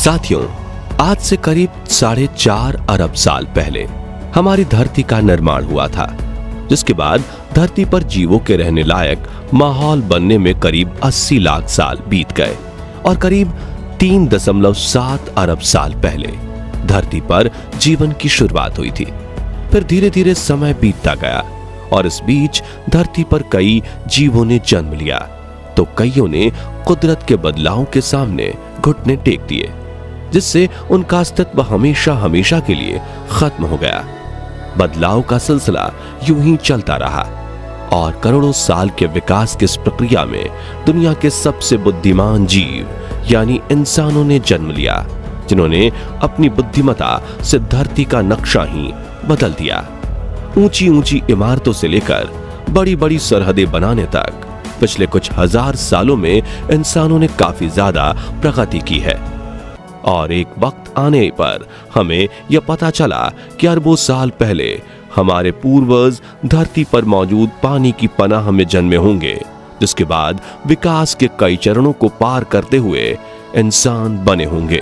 साथियों, आज से करीब 4.5 अरब साल पहले हमारी धरती का निर्माण हुआ था, जिसके बाद धरती पर जीवों के रहने लायक माहौल बनने में करीब 80 लाख साल बीत गए और करीब 3.7 अरब साल पहले धरती पर जीवन की शुरुआत हुई थी। फिर धीरे धीरे समय बीतता गया और इस बीच धरती पर कई जीवों ने जन्म लिया, तो कईयों ने कुदरत के बदलावों के सामने घुटने टेक दिए, जिससे उनका अस्तित्व हमेशा हमेशा के लिए खत्म हो गया। बदलाव का सिलसिला यूं ही चलता रहा और करोड़ों साल के विकास की इस प्रक्रिया में दुनिया के सबसे बुद्धिमान जीव यानी इंसानों ने जन्म लिया, जिन्होंने अपनी बुद्धिमत्ता से धरती का नक्शा ही बदल दिया। ऊंची ऊंची इमारतों से लेकर बड़ी बड़ी सरहदें बनाने तक पिछले कुछ हजार सालों में इंसानों ने काफी ज्यादा प्रगति की है। और एक वक्त आने पर हमें यह पता चला कि अरबों साल पहले हमारे पूर्वज धरती पर मौजूद पानी की पनाह में जन्मे होंगे, जिसके बाद विकास के कई चरणों को पार करते हुए इंसान बने होंगे।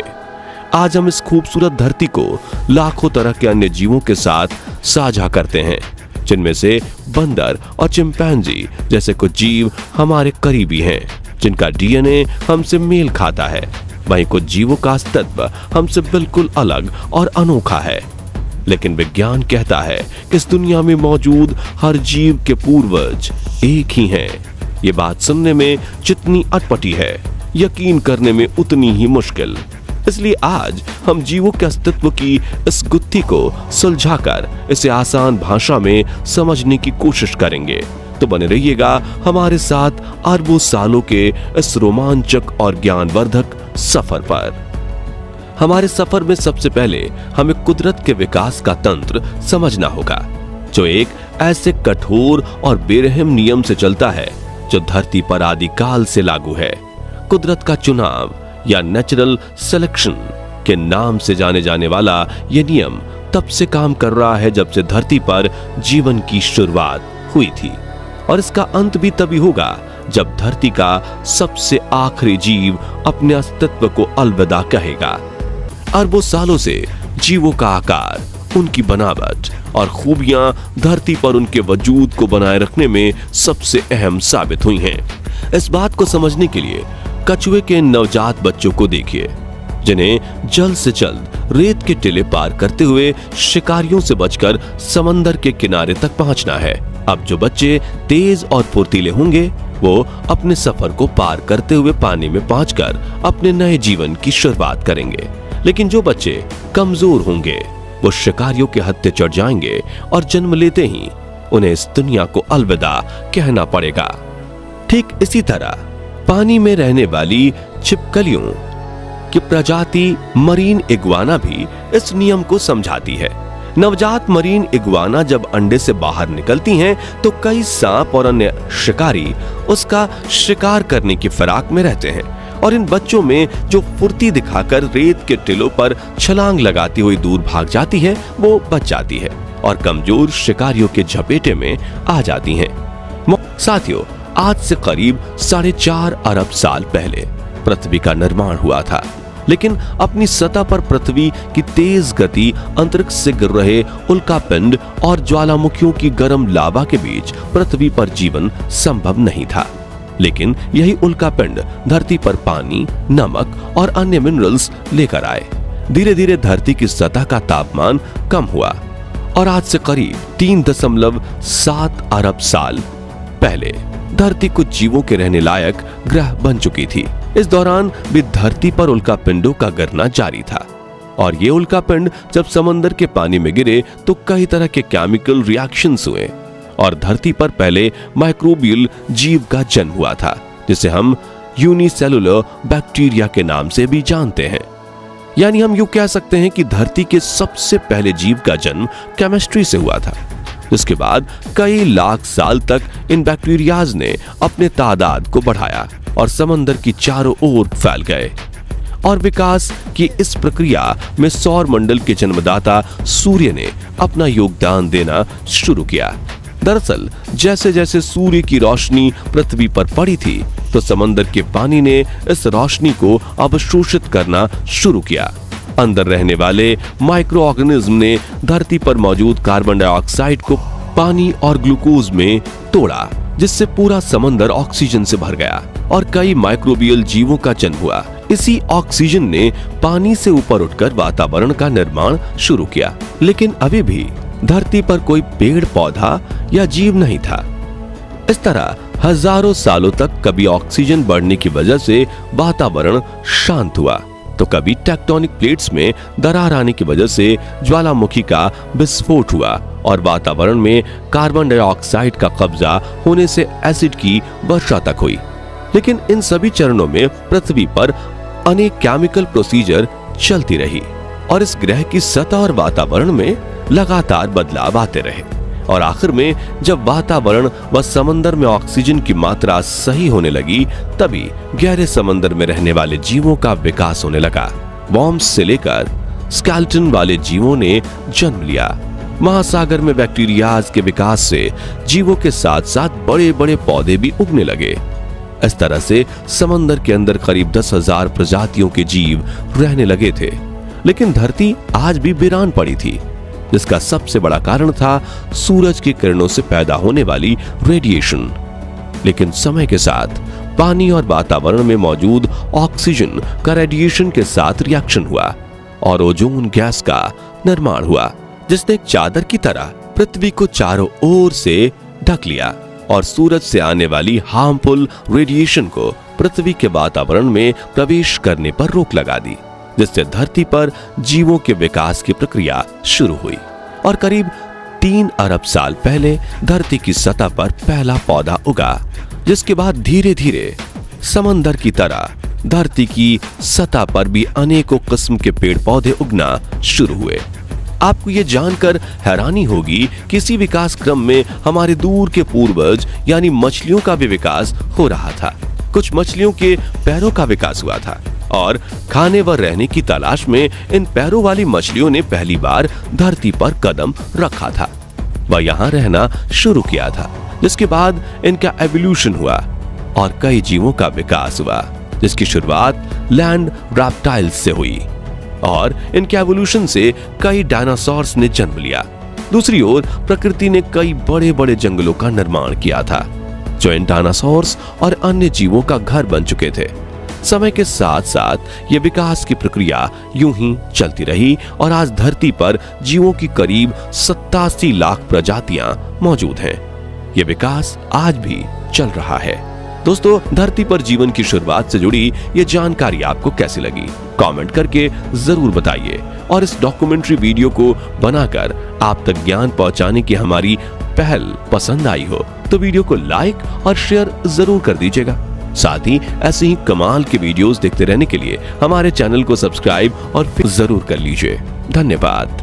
आज हम इस खूबसूरत धरती को लाखों तरह के अन्य जीवों के साथ साझा करते हैं, जिनमें से बंदर और चिंपैंजी जैसे कुछ जीव हमारे करीबी हैं, जिनका डीएनए हमसे मेल खाता है। वहीं कुछ जीवों का अस्तित्व हमसे बिल्कुल अलग और अनोखा है। लेकिन विज्ञान कहता है कि इस दुनिया में मौजूद हर जीव के पूर्वज एक ही हैं। ये बात सुनने में जितनी अटपटी है, यकीन करने में उतनी ही मुश्किल। इसलिए आज हम जीवों के अस्तित्व की इस गुत्थी को सुलझाकर इसे आसान भाषा में समझने की कोशिश करेंगे। तो बने रहिएगा हमारे साथ अरबों सालों के इस रोमांचक और ज्ञानवर्धक सफर पर। हमारे सफर में सबसे पहले हमें कुदरत के विकास का तंत्र समझना होगा, जो एक ऐसे कठोर और बेरहम नियम से चलता है जो धरती पर आदिकाल से लागू है। कुदरत का चुनाव या नेचुरल सिलेक्शन के नाम से जाने जाने वाला यह नियम तब से काम कर रहा है जब से धरती पर जीवन की शुरुआत हुई थी, और इसका अंत भी तभी होगा जब धरती का सबसे आखिरी जीव अपने अस्तित्व को अलविदा कहेगा। अरबों सालों से जीवों का आकार, उनकी बनावट और खूबियां धरती पर उनके वजूद को बनाए रखने में सबसे अहम साबित हुई हैं। इस बात को समझने के लिए कछुए के नवजात बच्चों को देखिए, जिन्हें जल्द से जल्द रेत के टीले पार करते हुए शिकारियों से बचकर समंदर के किनारे तक पहुंचना है। अब जो बच्चे तेज और फुर्तीले होंगे, वो अपने सफर को पार करते हुए पानी में पहुंचकर अपने नए जीवन की शुरुआत करेंगे। लेकिन जो बच्चे कमजोर होंगे, वो शिकारियों के हत्थे चढ़ जाएंगे और जन्म लेते ही उन्हें इस दुनिया को अलविदा कहना पड़ेगा। ठीक इसी तरह पानी में रहने वाली छिपकलियों की प्रजाति मरीन इग्वाना भी इस नियम को समझाती है। नवजात मरीन इग्वाना जब अंडे से बाहर निकलती हैं, तो कई सांप और अन्य शिकारी उसका शिकार करने की फिराक में रहते हैं, और इन बच्चों में जो फुर्ती दिखाकर रेत के टीलों पर छलांग लगाती हुई दूर भाग जाती है, वो बच जाती है और कमजोर शिकारियों के झपेटे में आ जाती हैं। साथियों, आज से करीब 4.5 अरब साल पहले पृथ्वी का निर्माण हुआ था, लेकिन अपनी सतह पर पृथ्वी की तेज गति, अंतरिक्ष से गिर रहे उल्कापिंड और ज्वालामुखियों की गर्म लावा के बीच पृथ्वी पर जीवन संभव नहीं था। लेकिन यही उल्कापिंड धरती पर पानी, नमक और अन्य मिनरल्स लेकर आए। धीरे धीरे धरती की सतह का तापमान कम हुआ और आज से करीब 3.7 अरब साल पहले धरती कुछ जीवों के रहने लायक ग्रह बन चुकी थी। इस दौरान भी धरती पर उल्कापिंडों का गिरना जारी था, और ये उल्कापिंड जब समंदर के पानी में गिरे तो कई तरह के केमिकल रिएक्शंस हुए और धरती पर पहले माइक्रोबियल जीव का जन्म हुआ था, जिसे हम यूनिसेलुलर बैक्टीरिया के नाम से भी जानते हैं। यानी हम यूं कह सकते हैं कि धरती के सबसे पहले जीव का जन्म केमिस्ट्री से हुआ था, जिसके बाद कई लाख साल तक इन बैक्टीरियाज ने अपने तादाद को बढ़ाया और समंदर की चारों ओर फैल गए। और विकास की इस प्रक्रिया में सौर मंडल के जन्मदाता सूर्य ने अपना योगदान देना शुरू किया। दरअसल जैसे जैसे सूर्य की रोशनी पृथ्वी पर पड़ी थी तो समंदर के पानी ने इस रोशनी को अवशोषित करना शुरू किया। अंदर रहने वाले माइक्रो ऑर्गेनिज्म ने धरती पर मौजूद कार्बन डाइऑक्साइड को पानी और ग्लूकोज में तोड़ा, जिससे पूरा समंदर ऑक्सीजन से भर गया और कई माइक्रोबियल जीवों का जन्म हुआ। इसी ऑक्सीजन ने पानी से ऊपर उठकर वातावरण का निर्माण शुरू किया, लेकिन अभी भी धरती पर कोई पेड़ पौधा या जीव नहीं था। इस तरह हजारों सालों तक कभी ऑक्सीजन बढ़ने की वजह से वातावरण शांत हुआ, तो कभी टेक्टोनिक प्लेट्स में दरार आने की वजह से ज्वालामुखी का विस्फोट हुआ और वातावरण में कार्बन डाइऑक्साइड का कब्जा होने से एसिड की वर्षा तक हुई। लेकिन इन सभी चरणों में पृथ्वी पर अनेक केमिकल प्रोसीजर चलती रही और इस ग्रह की सतह और वातावरण में लगातार बदलाव आते रहे और आखिर में जब वातावरण व समंदर में ऑक्सीजन की मात्रा सही होने लगी, तभी गहरे समंदर में रहने वाले जीवों का विकास होने लगा। वॉर्म्स से लेकर स्केलेटन वाले जीवों ने जन्म लिया। महासागर में बैक्टीरियाज के विकास से जीवों के साथ साथ बड़े बड़े पौधे भी उगने लगे। इस तरह से समंदर के अंदर करीब 10,000 प्रजातियों के जीव रहने लगे थे। लेकिन धरती आज भी वीरान पड़ी थी, जिसका सबसे बड़ा कारण था सूरज की किरणों से पैदा होने वाली रेडिएशन। लेकिन समय के साथ पानी और वातावरण में मौजूद ऑक्सीजन का रेडिएशन के साथ रिएक्शन हुआ और ओजोन गैस का निर्माण हुआ, जिसने एक चादर की तरह पृथ्वी को चारों ओर से ढक लिया और सूरज से आने वाली हार्मफुल रेडिएशन को पृथ्वी के वातावरण में प्रवेश करने पर रोक लगा दी, जिससे धरती पर जीवों के विकास की प्रक्रिया शुरू हुई। और करीब 3 अरब साल पहले धरती की सतह पर पहला पौधा उगा, जिसके बाद धीरे धीरे समंदर की तरह धरती की सतह पर भी अनेकों किस्म के पेड़ पौधे उगना शुरू हुए। आपको ये जानकर हैरानी होगी कि इसी विकास क्रम में हमारे दूर के पूर्वज यानी मछलियों का भी विकास हो रहा था। कुछ मछलियों के पैरों का विकास हुआ था और खाने व रहने की तलाश में इन पैरों वाली मछलियों ने पहली बार धरती पर कदम रखा था व यहाँ रहना शुरू किया था, जिसके बाद इनका एवोल्यूशन हुआ और कई जीवों का विकास हुआ, जिसकी शुरुआत लैंड रेप्टाइल्स से हुई और इनके एवोल्यूशन से कई डायनासोर्स ने जन्म लिया। दूसरी ओर प्रकृति ने कई बड़े बड़े जंगलों का निर्माण किया था, जो इन डायनासोर्स और अन्य जीवों का घर बन चुके थे। समय के साथ साथ ये विकास की प्रक्रिया यूं ही चलती रही और आज धरती पर जीवों की करीब 87 लाख प्रजातियां मौजूद हैं। ये विकास आज भी चल रहा है। दोस्तों, धरती पर जीवन की शुरुआत से जुड़ी ये जानकारी आपको कैसी लगी? कमेंट करके जरूर बताइए और इस डॉक्यूमेंट्री वीडियो को बनाकर आप तक ज्ञान पहुंचाने की हमारी पहल पसंद आई हो तो वीडियो को लाइक और शेयर जरूर कर दीजिएगा। साथ ही ऐसे ही कमाल के वीडियोस देखते रहने के लिए हमारे चैनल को सब्सक्राइब और जरूर कर लीजिए। धन्यवाद।